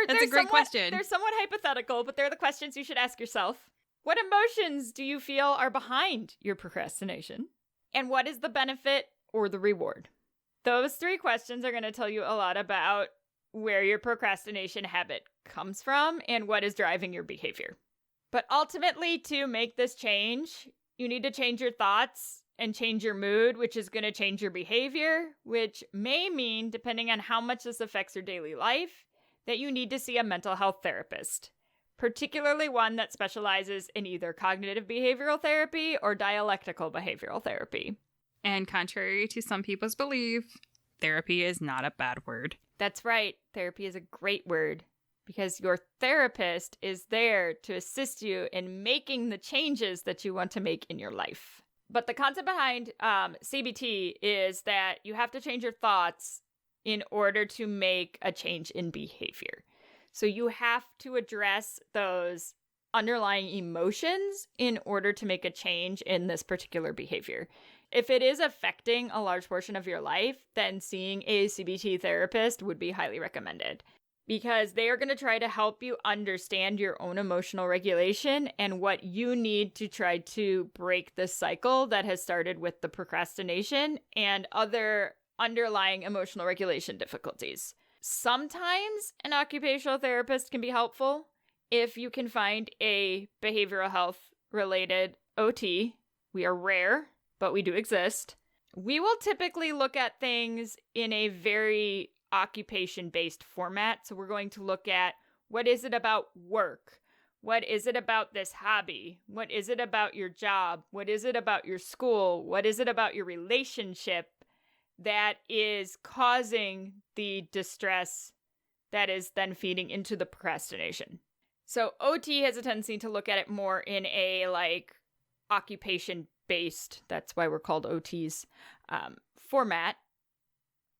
That's a great question. They're somewhat hypothetical, but they're the questions you should ask yourself. What emotions do you feel are behind your procrastination? And what is the benefit or the reward? Those 3 questions are going to tell you a lot about where your procrastination habit comes from and what is driving your behavior. But ultimately, to make this change, you need to change your thoughts and change your mood, which is going to change your behavior, which may mean, depending on how much this affects your daily life, that you need to see a mental health therapist, particularly one that specializes in either cognitive behavioral therapy or dialectical behavioral therapy. And contrary to some people's belief, therapy is not a bad word. That's right. Therapy is a great word because your therapist is there to assist you in making the changes that you want to make in your life. But the concept behind CBT is that you have to change your thoughts in order to make a change in behavior. So you have to address those underlying emotions in order to make a change in this particular behavior. If it is affecting a large portion of your life, then seeing a CBT therapist would be highly recommended because they are going to try to help you understand your own emotional regulation and what you need to try to break the cycle that has started with the procrastination and other underlying emotional regulation difficulties. Sometimes an occupational therapist can be helpful if you can find a behavioral health related OT. We are rare, but we do exist. We will typically look at things in a very occupation-based format. So we're going to look at what is it about work? What is it about this hobby? What is it about your job? What is it about your school? What is it about your relationship that is causing the distress that is then feeding into the procrastination? So OT has a tendency to look at it more in a occupation-based, that's why we're called OTs, format.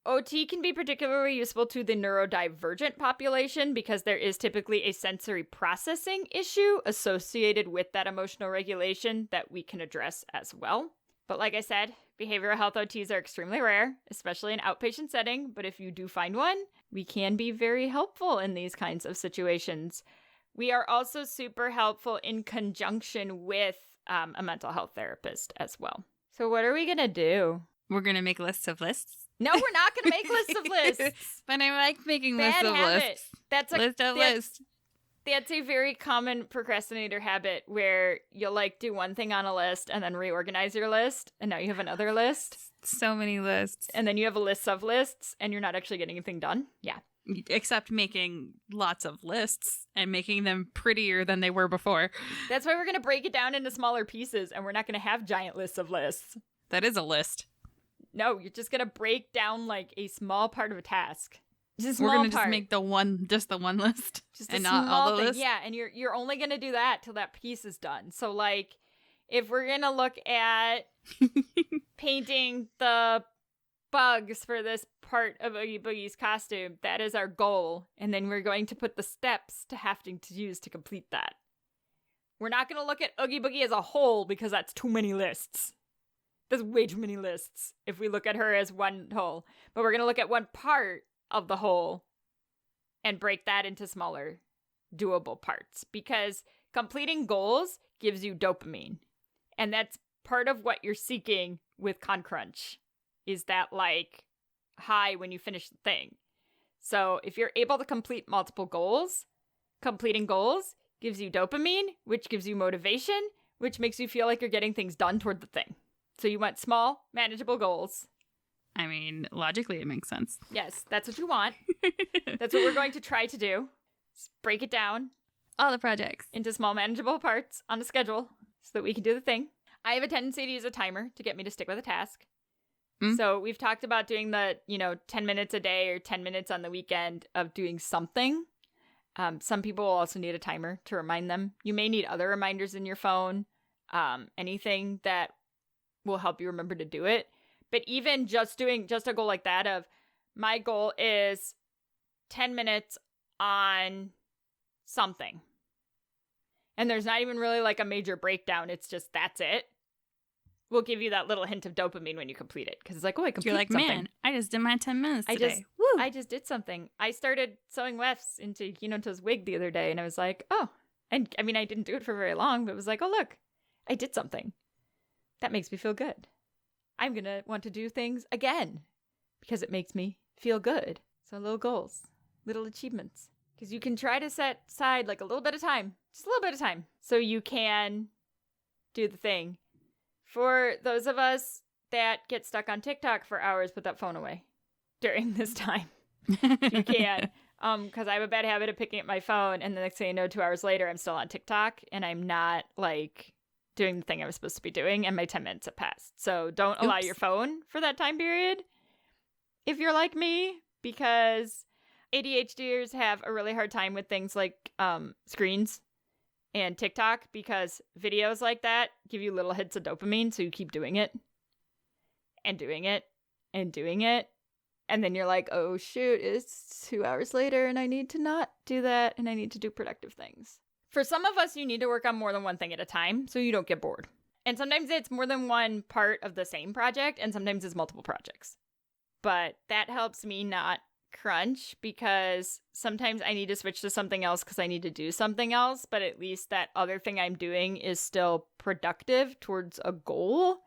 OT can be particularly useful to the neurodivergent population because there is typically a sensory processing issue associated with that emotional regulation that we can address as well. But like I said, behavioral health OTs are extremely rare, especially in outpatient setting. But if you do find one, we can be very helpful in these kinds of situations. We are also super helpful in conjunction with a mental health therapist as well. So what are we going to do? We're going to make lists of lists? No, we're not going to make lists of lists. But I like making Bad lists of habit. lists. That's a list of lists. That's a very common procrastinator habit where you'll do one thing on a list and then reorganize your list. And now you have another list. So many lists. And then you have a list of lists and you're not actually getting anything done. Yeah. Except making lots of lists and making them prettier than they were before. That's why we're going to break it down into smaller pieces and we're not going to have giant lists of lists. That is a list. No, you're just going to break down a small part of a task. Just a small We're going to part. just make the one list. Just and a not small all the thing. lists. Yeah, and you're only going to do that till that piece is done. So if we're going to look at painting the bugs for this part of Oogie Boogie's costume, that is our goal. And then we're going to put the steps to having to use to complete that. We're not going to look at Oogie Boogie as a whole because that's too many lists. There's way too many lists if we look at her as one whole. But we're going to look at one part of the whole and break that into smaller, doable parts. Because completing goals gives you dopamine. And that's part of what you're seeking with ConCrunch, is that high when you finish the thing. So if you're able to complete multiple goals, completing goals gives you dopamine, which gives you motivation, which makes you feel like you're getting things done toward the thing. So you want small, manageable goals. I mean, logically it makes sense. Yes, that's what you want. That's what we're going to try to do. Just break it down. All the projects. Into small, manageable parts on a schedule so that we can do the thing. I have a tendency to use a timer to get me to stick with a task. So we've talked about doing the, 10 minutes a day or 10 minutes on the weekend of doing something. Some people will also need a timer to remind them. You may need other reminders in your phone. Anything that will help you remember to do it. But even just doing just a goal like that of my goal is 10 minutes on something. And there's not even really a major breakdown. It's just that's it. will give you that little hint of dopamine when you complete it. Because it's like, oh, I completed You're like, something. man, I just did my 10 minutes today. I just did something. I started sewing wefts into Hinoto's wig the other day, and I was like, oh. And, I mean, I didn't do it for very long, but it was like, oh, look, I did something. That makes me feel good. I'm going to want to do things again because it makes me feel good. So little goals, little achievements. Because you can try to set aside like a little bit of time, just a little bit of time, so you can do the thing. For those of us that get stuck on TikTok for hours, put that phone away during this time. If you can. Because I have a bad habit of picking up my phone, and the next thing you know, 2 hours later, I'm still on TikTok, and I'm not, like, doing the thing I was supposed to be doing, and my 10 minutes have passed. So don't allow your phone for that time period if you're like me, because ADHDers have a really hard time with things like screens and TikTok, because videos like that give you little hits of dopamine, so you keep doing it and doing it and doing it. And then you're like, oh, shoot, it's 2 hours later and I need to not do that and I need to do productive things. For some of us, you need to work on more than one thing at a time so you don't get bored. And sometimes it's more than one part of the same project, and sometimes it's multiple projects. But that helps me not crunch, because sometimes I need to switch to something else because I need to do something else, but at least that other thing I'm doing is still productive towards a goal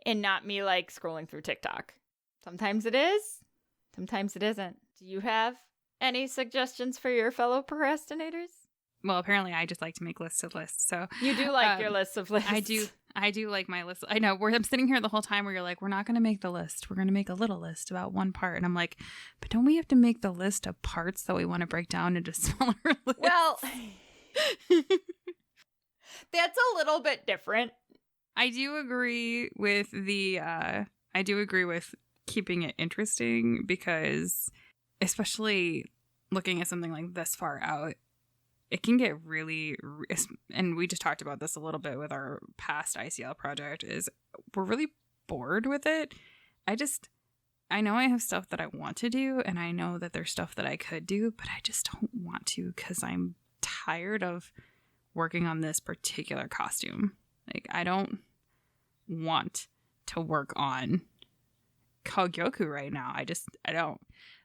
and not me like scrolling through TikTok. Sometimes it is. Sometimes it isn't. Do you have any suggestions for your fellow procrastinators? Well, apparently I just like to make lists of lists. So you do like your lists of lists. I do like my list. I know I'm sitting here the whole time where you're like, we're not going to make the list. We're going to make a little list about one part. And I'm like, but don't we have to make the list of parts that we want to break down into smaller lists? Well, that's a little bit different. I do agree with keeping it interesting, because especially looking at something like this far out, it can get really, and we just talked about this a little bit with our past ICL project, is we're really bored with it. I know I have stuff that I want to do, and I know that there's stuff that I could do, but I just don't want to because I'm tired of working on this particular costume. Like, I don't want to work on Kogyoku right now. I don't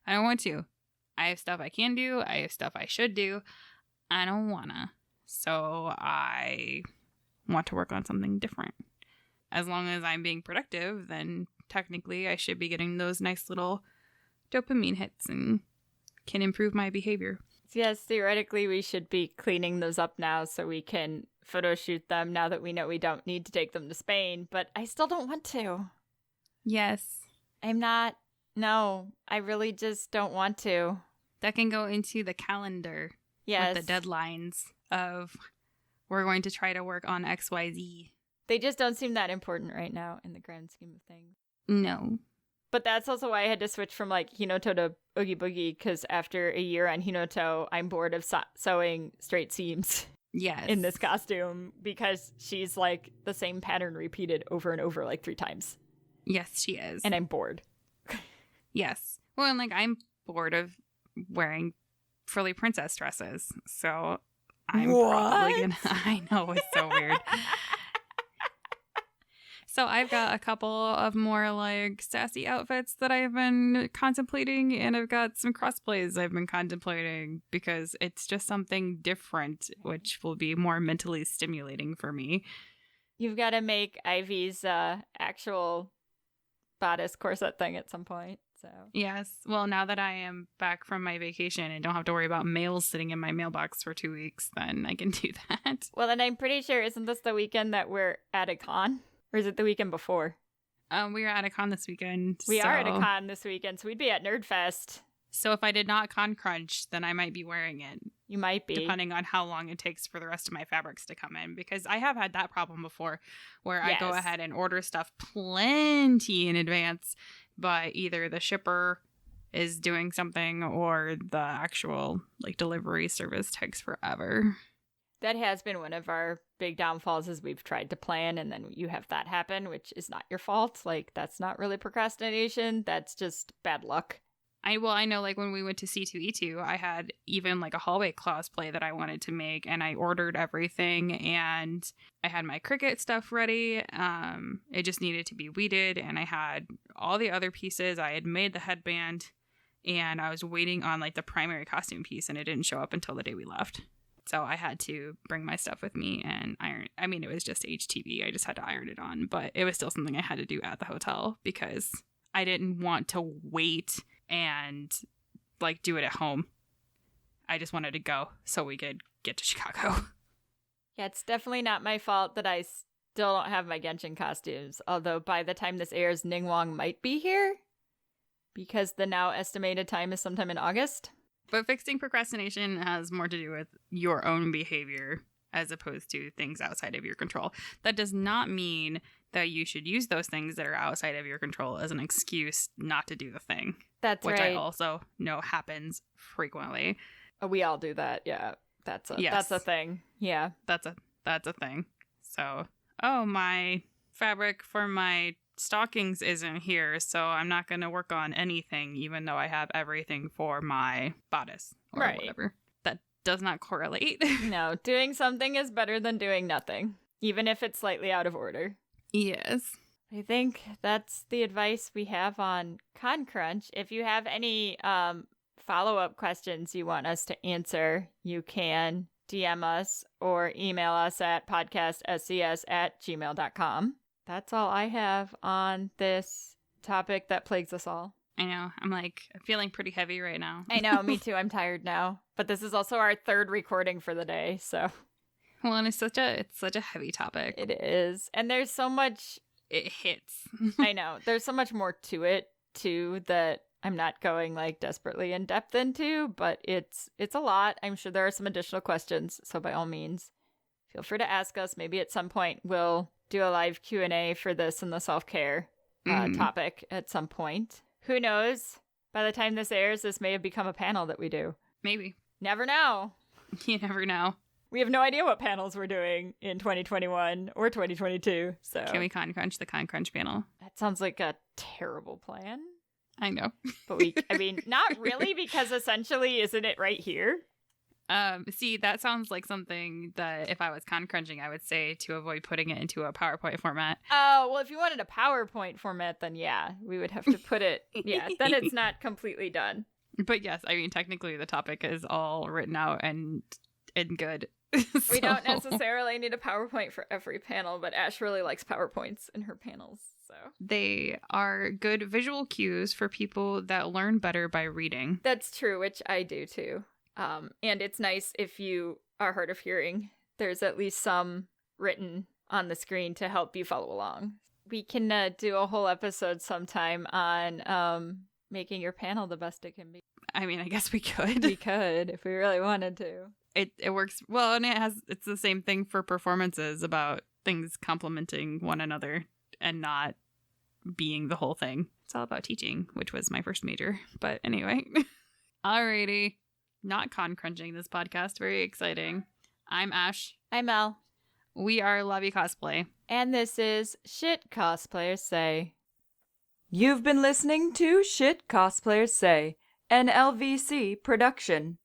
want to. I have stuff I can do. I have stuff I should do. I don't wanna. So I want to work on something different. As long as I'm being productive, then technically I should be getting those nice little dopamine hits and can improve my behavior. Yes, theoretically we should be cleaning those up now so we can photo shoot them now that we know we don't need to take them to Spain, but I still don't want to. Yes. No, I really just don't want to. That can go into the calendar. Yes. With the deadlines of we're going to try to work on XYZ. They just don't seem that important right now in the grand scheme of things. No. But that's also why I had to switch from like Hinoto to Oogie Boogie, because after a year on Hinoto, I'm bored of sewing straight seams. Yes. In this costume, because she's like the same pattern repeated over and over like 3 times. Yes, she is. And I'm bored. Yes. Well, and like I'm bored of wearing frilly princess dresses, so I'm probably gonna. I know, it's so weird. So I've got a couple of more like sassy outfits that I've been contemplating, and I've got some crossplays I've been contemplating because it's just something different, which will be more mentally stimulating for me. You've got to make Ivy's actual bodice corset thing at some point. So yes. Well, now that I am back from my vacation and don't have to worry about mails sitting in my mailbox for 2 weeks, then I can do that. Well, then I'm pretty sure, isn't this the weekend that we're at a con? Or is it the weekend before? We are at a con this weekend. We are at a con this weekend, so we'd be at Nerdfest. So if I did not con crunch, then I might be wearing it. You might be. Depending on how long it takes for the rest of my fabrics to come in. Because I have had that problem before where I go ahead and order stuff plenty in advance, but either the shipper is doing something or the actual like delivery service takes forever. That has been one of our big downfalls, is we've tried to plan and then you have that happen, which is not your fault. Like, that's not really procrastination. That's just bad luck. I know like when we went to C2E2, I had even like a hallway cosplay that I wanted to make, and I ordered everything, and I had my Cricut stuff ready. It just needed to be weeded, and I had all the other pieces. I had made the headband, and I was waiting on like the primary costume piece, and it didn't show up until the day we left. So I had to bring my stuff with me and iron. I mean, it was just HTV. I just had to iron it on, but it was still something I had to do at the hotel because I didn't want to wait and like do it at home. I just wanted to go so we could get to Chicago. Yeah, it's definitely not my fault that I still don't have my Genshin costumes. Although by the time this airs, Ningguang might be here because the now estimated time is sometime in August. But fixing procrastination has more to do with your own behavior as opposed to things outside of your control. That does not mean that you should use those things that are outside of your control as an excuse not to do the thing. That's which right. I also know happens frequently. We all do that. Yeah. That's a thing. Yeah. That's a thing. So, my fabric for my stockings isn't here, so I'm not going to work on anything even though I have everything for my bodice or whatever. That does not correlate. No, doing something is better than doing nothing, even if it's slightly out of order. Yes. I think that's the advice we have on ConCrunch. If you have any follow-up questions you want us to answer, you can DM us or email us at podcastscs@gmail.com. That's all I have on this topic that plagues us all. I know. I'm feeling pretty heavy right now. I know. Me too. I'm tired now. But this is also our third recording for the day, so. Well, and it's such a heavy topic. It is. And there's so much. It hits. I know. There's so much more to it, too, that I'm not going desperately in depth into, but it's a lot. I'm sure there are some additional questions, so by all means, feel free to ask us. Maybe at some point we'll do a live Q&A for this and the self-care topic at some point. Who knows? By the time this airs, this may have become a panel that we do. Maybe. Never know. You never know. We have no idea what panels we're doing in 2021 or 2022. So can we ConCrunch the ConCrunch panel? That sounds like a terrible plan. I know. But not really, because essentially, isn't it right here? See, that sounds like something that if I was ConCrunching, I would say to avoid putting it into a PowerPoint format. Oh, well, if you wanted a PowerPoint format, then yeah, we would have to put it. Yeah, then it's not completely done. But yes, technically the topic is all written out and good. We don't necessarily need a PowerPoint for every panel, but Ash really likes PowerPoints in her panels. So they are good visual cues for people that learn better by reading. That's true, which I do too. And it's nice if you are hard of hearing. There's at least some written on the screen to help you follow along. We can do a whole episode sometime on making your panel the best it can be. I mean, I guess we could. We could if we really wanted to. It works well, and it's the same thing for performances about things complementing one another and not being the whole thing. It's all about teaching, which was my first major. But anyway. Alrighty. Not ConCrunching this podcast. Very exciting. I'm Ash. I'm Mel. We are Lobby Cosplay. And this is Shit Cosplayers Say. You've been listening to Shit Cosplayers Say, an LVC production.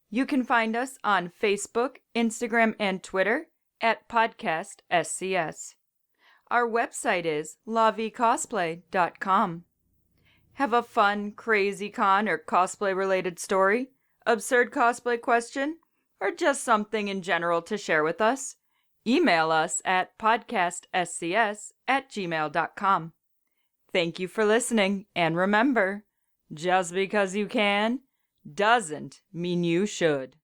You can find us on Facebook, Instagram, and Twitter at Podcast SCS. Our website is lavicosplay.com. Have a fun, crazy con or cosplay-related story, absurd cosplay question, or just something in general to share with us? Email us at podcastscs@gmail.com. Thank you for listening, and remember, just because you can doesn't mean you should.